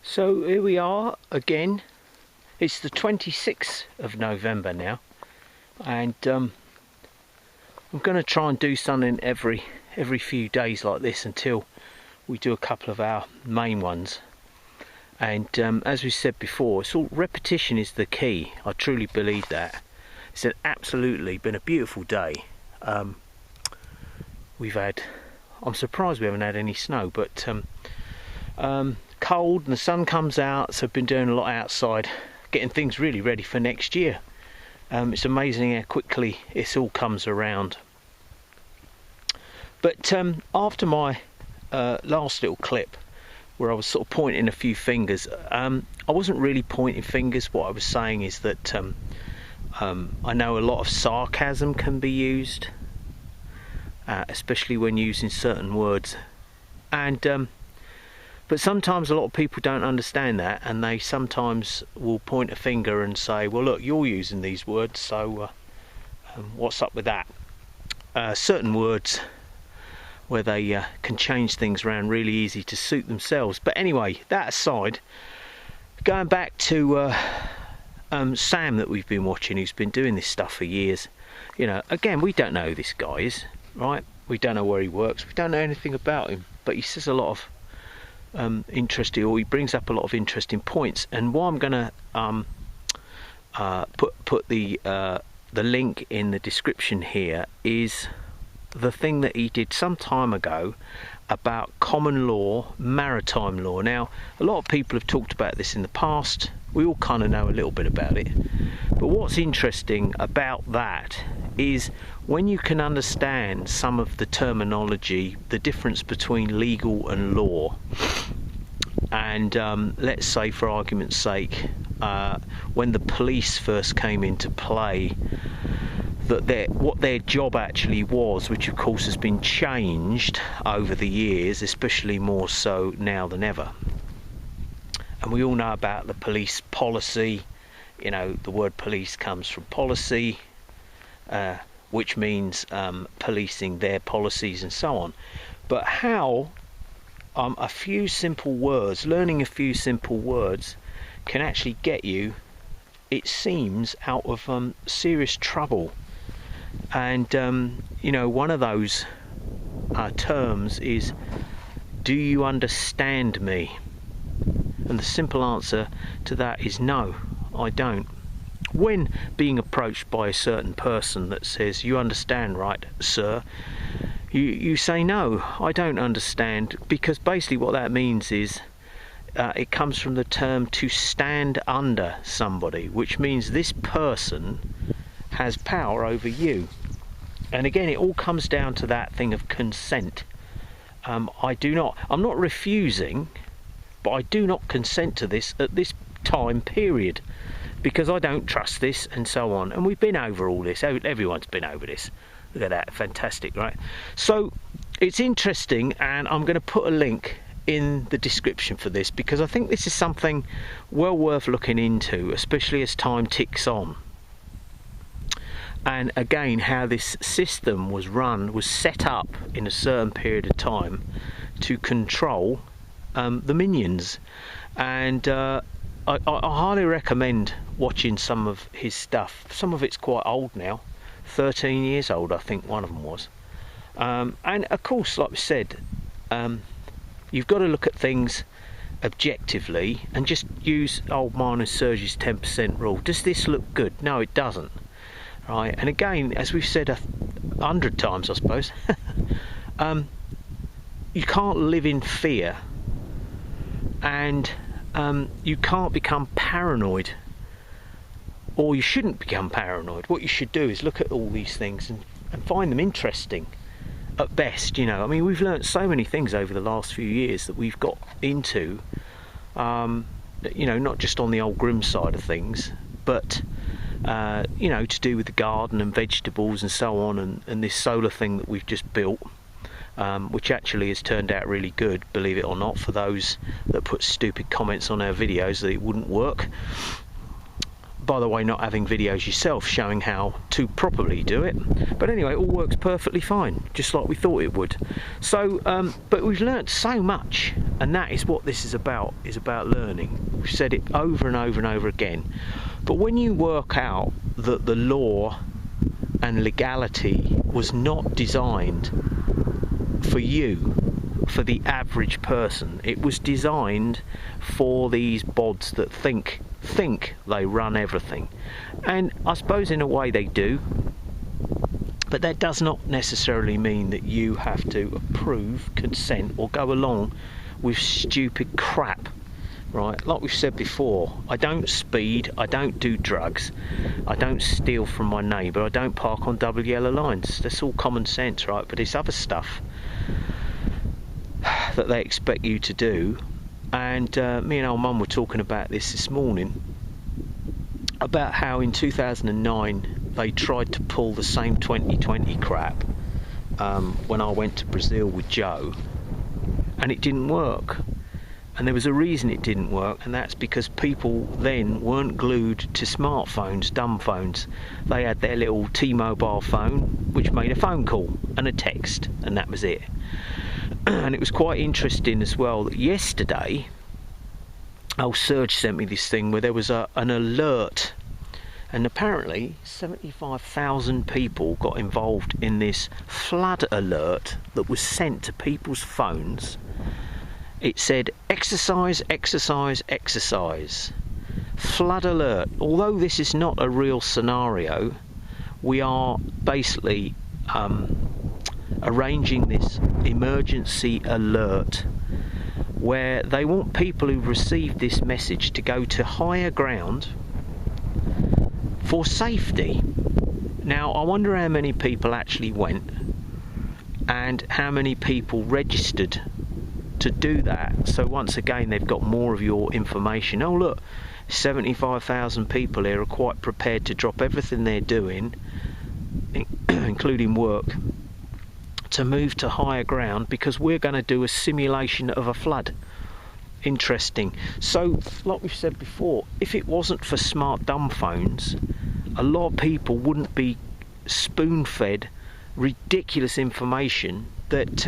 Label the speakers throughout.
Speaker 1: So here we are again. It's the 26th of November now, and I'm going to try and do something every few days like this until we do a couple of our main ones. And as we said before, it's all repetition is the key. I truly believe that. It's absolutely been a beautiful day. I'm surprised we haven't had any snow, but cold and the sun comes out, so I've been doing a lot outside, getting things really ready for next year. It's amazing how quickly it all comes around. But after my last little clip where I was sort of pointing a few fingers, I wasn't really pointing fingers. What I was saying is that I know a lot of sarcasm can be used, especially when using certain words, and but sometimes a lot of people don't understand that, and they sometimes will point a finger and say, well look, you're using these words, so what's up with that? Certain words where they can change things around really easy to suit themselves. But anyway, that aside, going back to Sam that we've been watching, who's been doing this stuff for years. You know, again, we don't know who this guy is, right? We don't know where he works, we don't know anything about him, but he says a lot of interesting, or he brings up a lot of interesting points. And what I'm going to put the link in the description here is the thing that he did some time ago about common law, maritime law. Now, a lot of people have talked about this in the past. We all kind of know a little bit about it. But what's interesting about that is when you can understand some of the terminology, the difference between legal and law. And let's say, for argument's sake, when the police first came into play, that what their job actually was, which of course has been changed over the years, especially more so now than ever. And we all know about the police policy. You know, the word police comes from policy, which means policing their policies and so on. But how a few simple words, learning a few simple words, can actually get you, it seems, out of serious trouble. And you know, one of those terms is, do you understand me? And the simple answer to that is no, I don't. When being approached by a certain person that says, you understand, right, sir? You say, no, I don't understand, because basically what that means is it comes from the term to stand under somebody, which means this person has power over you. And again, it all comes down to that thing of consent. I'm not refusing, but I do not consent to this at this time period, because I don't trust this, and so on. And we've been over all this. Everyone's been over this. Look at that, fantastic, right? So it's interesting, and I'm going to put a link in the description for this, because I think this is something well worth looking into, especially as time ticks on. And again, how this system was set up in a certain period of time to control the minions. And I highly recommend watching some of his stuff. Some of it's quite old now, 13 years old I think one of them was. And of course, like we said, you've got to look at things objectively and just use old mine and Serge's 10% rule. Does this look good? No, it doesn't. Right, and again, as we've said 100 times, I suppose, you can't live in fear, and you can't become paranoid, or you shouldn't become paranoid. What you should do is look at all these things and find them interesting, at best. You know, I mean, we've learnt so many things over the last few years that we've got into, you know, not just on the old grim side of things, but you know, to do with the garden and vegetables and so on, and this solar thing that we've just built, which actually has turned out really good, believe it or not, for those that put stupid comments on our videos that it wouldn't work. by the way, not having videos yourself showing how to properly do it. But anyway, it all works perfectly fine, just like we thought it would. So, but we've learnt so much, and that is what this is about learning. We've said it over and over and over again. But when you work out that the law and legality was not designed for you, for the average person, it was designed for these bods that think they run everything. And I suppose in a way they do, but that does not necessarily mean that you have to approve, consent, or go along with stupid crap, right? Like we've said before, I don't speed, I don't do drugs, I don't steal from my neighbour, I don't park on double yellow lines. That's all common sense, right? But it's other stuff that they expect you to do. And me and old mum were talking about this morning, about how in 2009 they tried to pull the same 2020 crap when I went to Brazil with Joe, and it didn't work. And there was a reason it didn't work, and that's because people then weren't glued to smartphones, dumb phones. They had their little T-Mobile phone, which made a phone call and a text, and that was it. And it was quite interesting as well that yesterday, Serge sent me this thing where there was an alert, and apparently 75,000 people got involved in this flood alert that was sent to people's phones. It said exercise, exercise, exercise, flood alert. Although this is not a real scenario, we are basically arranging this emergency alert where they want people who've received this message to go to higher ground for safety. Now, I wonder how many people actually went and how many people registered to do that. So once again, they've got more of your information. Oh look, 75,000 people here are quite prepared to drop everything they're doing, including work, to move to higher ground because we're going to do a simulation of a flood. Interesting. So, like we've said before, if it wasn't for smart dumb phones, a lot of people wouldn't be spoon-fed ridiculous information that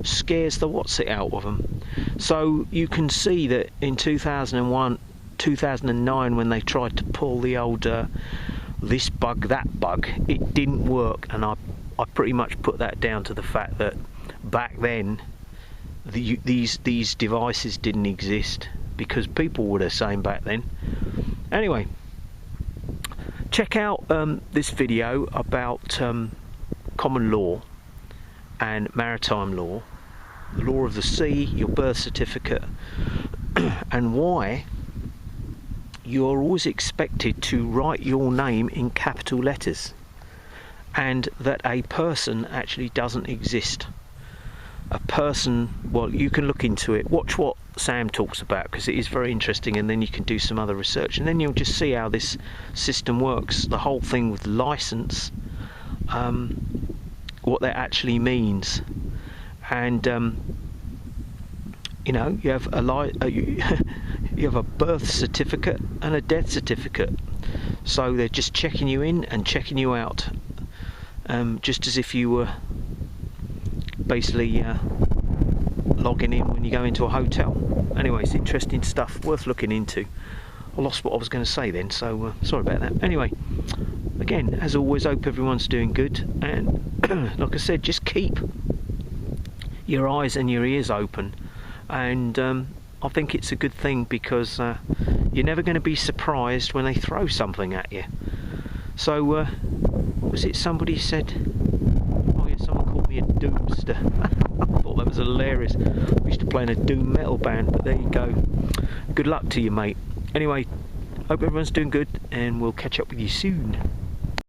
Speaker 1: scares the what's it out of them. So you can see that in 2009 when they tried to pull the old this bug, that bug, it didn't work, and I pretty much put that down to the fact that back then these devices didn't exist, because people were the same back then. Anyway, check out this video about common law and maritime law, the law of the sea, your birth certificate, and why you are always expected to write your name in capital letters, and that a person actually doesn't exist. A person, well, you can look into it, watch what Sam talks about, because it is very interesting, and then you can do some other research, and then you'll just see how this system works, the whole thing with license, what that actually means. And you know, you have you have a birth certificate and a death certificate, so they're just checking you in and checking you out, just as if you were basically logging in when you go into a hotel. Anyway, it's interesting stuff, worth looking into. I lost what I was going to say then, so sorry about that. Anyway, again, as always, hope everyone's doing good, and like I said, just keep your eyes and your ears open, and I think it's a good thing, because you're never going to be surprised when they throw something at you. So what was it somebody said? Oh yeah, someone called me a doomster. I thought that was hilarious. I used to play in a doom metal band, but there you go. Good luck to you, mate. Anyway, hope everyone's doing good, and we'll catch up with you soon.